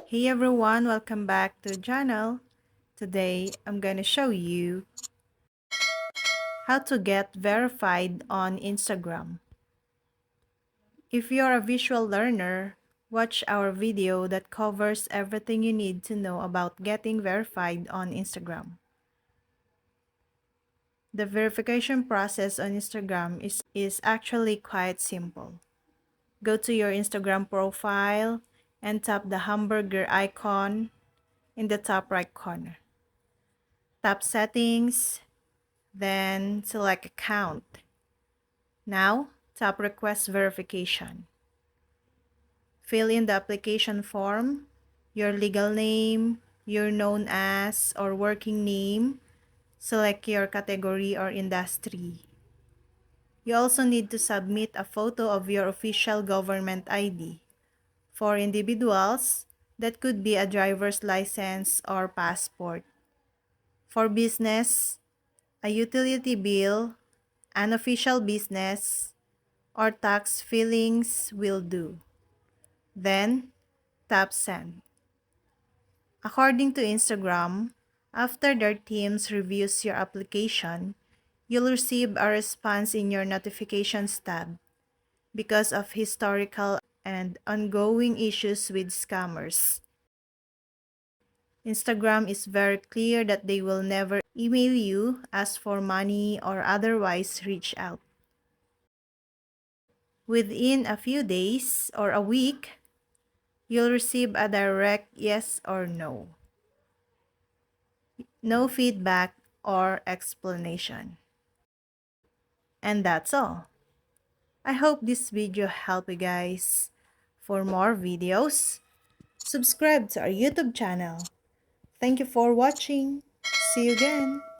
Hey everyone, welcome back to the channel. Today, I'm gonna show you how to get verified on Instagram. If you're a visual learner, watch our video that covers everything you need to know about getting verified on Instagram. The verification process on Instagram is actually quite simple. Go to your Instagram profile and tap the hamburger icon in the top right corner. Tap Settings, then select Account. Now, tap Request Verification. Fill in the application form, your legal name, your known as or working name, select your category or industry. You also need to submit a photo of your official government ID. For individuals, that could be a driver's license or passport. For business, a utility bill, an official business, or tax filings will do. Then, tap Send. According to Instagram, after their teams reviews your application, you'll receive a response in your Notifications tab because of historical and ongoing issues with scammers. Instagram is very clear that they will never email you, ask for money, or otherwise reach out. Within a few days or a week, you'll receive a direct yes or no. No feedback or explanation. And that's all. I hope this video helped you guys. For more videos, subscribe to our YouTube channel. Thank you for watching. See you again.